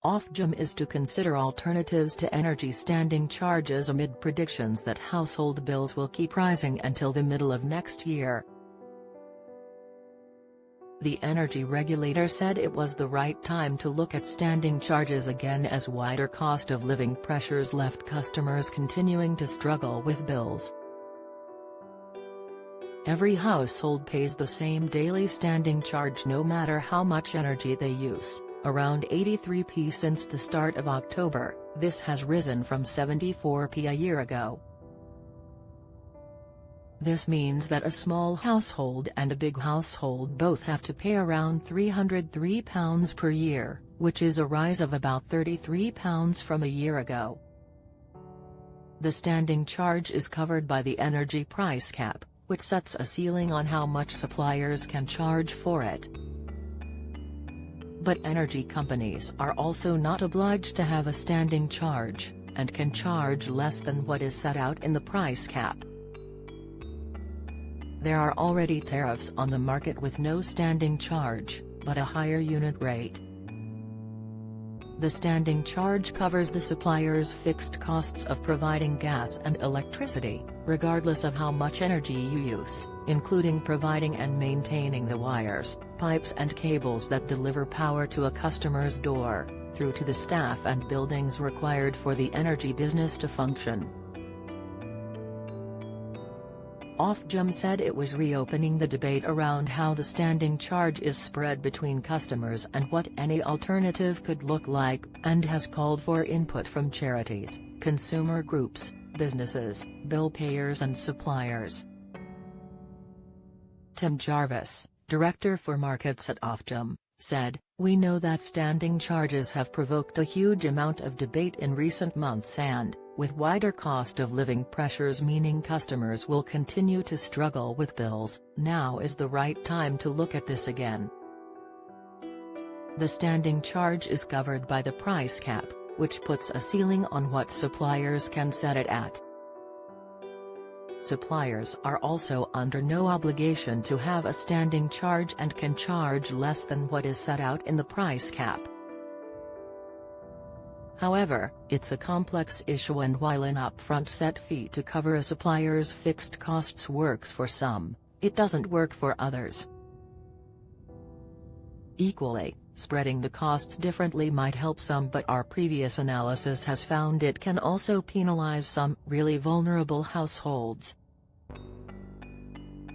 Ofgem is to consider alternatives to energy standing charges amid predictions that household bills will keep rising until the middle of next year. The energy regulator said it was the right time to look at standing charges again as wider cost of living pressures left customers continuing to struggle with bills. Every household pays the same daily standing charge no matter how much energy they use, around 83p since the start of October. This has risen from 74p a year ago. This means that a small household and a big household both have to pay around £303 per year, which is a rise of about £33 from a year ago. The standing charge is covered by the energy price cap, which sets a ceiling on how much suppliers can charge for it. But energy companies are also not obliged to have a standing charge, and can charge less than what is set out in the price cap. There are already tariffs on the market with no standing charge, but a higher unit rate. The standing charge covers the supplier's fixed costs of providing gas and electricity, regardless of how much energy you use, including providing and maintaining the wires, pipes and cables that deliver power to a customer's door, through to the staff and buildings required for the energy business to function. Ofgem said it was reopening the debate around how the standing charge is spread between customers and what any alternative could look like, and has called for input from charities, consumer groups, businesses, bill payers and suppliers. Tim Jarvis, Director for Markets at Ofgem, said, "We know that standing charges have provoked a huge amount of debate in recent months and, with wider cost of living pressures meaning customers will continue to struggle with bills, now is the right time to look at this again." The standing charge is covered by the price cap, which puts a ceiling on what suppliers can set it at. Suppliers are also under no obligation to have a standing charge and can charge less than what is set out in the price cap. However, it's a complex issue, and while an upfront set fee to cover a supplier's fixed costs works for some, it doesn't work for others. Equally, spreading the costs differently might help some, but our previous analysis has found it can also penalize some really vulnerable households.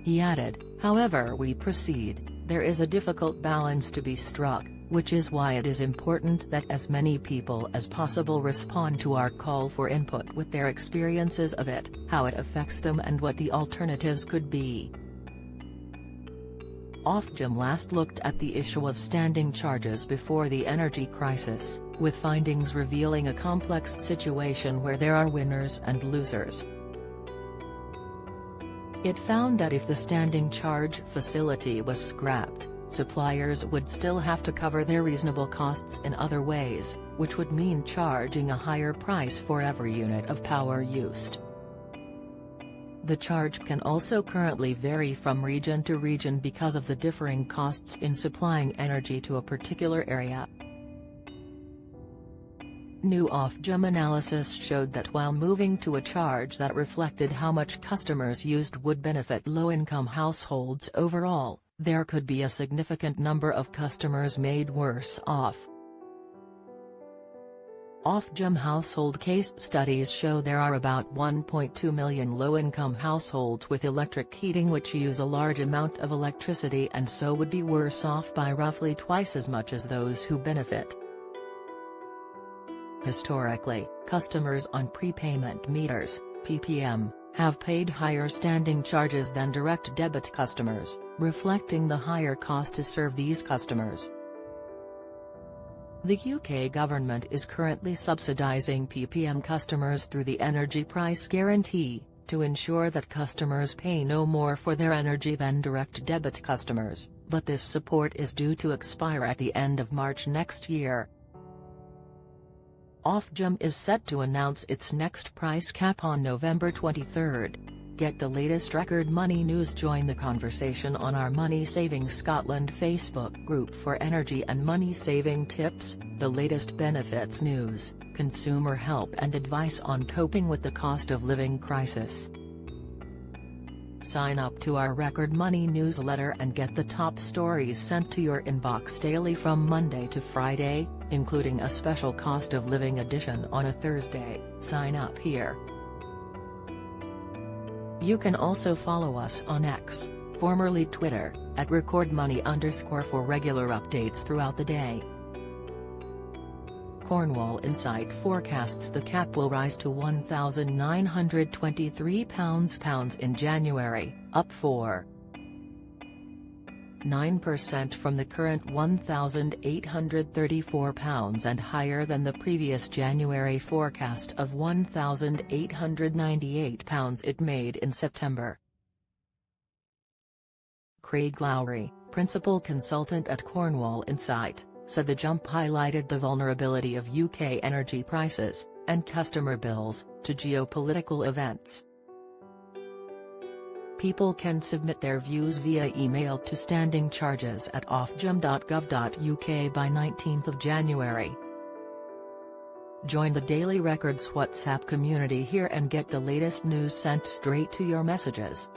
He added, "However we proceed, there is a difficult balance to be struck, which is why it is important that as many people as possible respond to our call for input with their experiences of it, how it affects them and what the alternatives could be." Ofgem last looked at the issue of standing charges before the energy crisis, with findings revealing a complex situation where there are winners and losers. It found that if the standing charge facility was scrapped, suppliers would still have to cover their reasonable costs in other ways, which would mean charging a higher price for every unit of power used. The charge can also currently vary from region to region because of the differing costs in supplying energy to a particular area. New Ofgem analysis showed that while moving to a charge that reflected how much customers used would benefit low-income households overall, there could be a significant number of customers made worse off. Ofgem household case studies show there are about 1.2 million low-income households with electric heating which use a large amount of electricity and so would be worse off by roughly twice as much as those who benefit. Historically, customers on prepayment meters, (PPM), have paid higher standing charges than direct debit customers, reflecting the higher cost to serve these customers. The UK government is currently subsidising PPM customers through the Energy Price Guarantee, to ensure that customers pay no more for their energy than direct debit customers, but this support is due to expire at the end of March next year. Ofgem is set to announce its next price cap on November 23. Get the latest record money news. Join the conversation on our Money Saving Scotland Facebook group for energy and money saving tips, the latest benefits news, consumer help and advice on coping with the cost of living crisis. Sign up to our Record Money newsletter and get the top stories sent to your inbox daily from Monday to Friday, including a special cost of living edition on a Thursday. Sign up here. You can also follow us on X, formerly Twitter, at @recordmoney_ for regular updates throughout the day. Cornwall Insight forecasts the cap will rise to £1,923 in January, up 4.9% from the current £1,834 and higher than the previous January forecast of £1,898 it made in September. Craig Lowry, principal consultant at Cornwall Insight, said the jump highlighted the vulnerability of UK energy prices, and customer bills, to geopolitical events. People can submit their views via email to standing charges at ofgem.gov.uk by 19th of January. Join the Daily Records WhatsApp community here and get the latest news sent straight to your messages.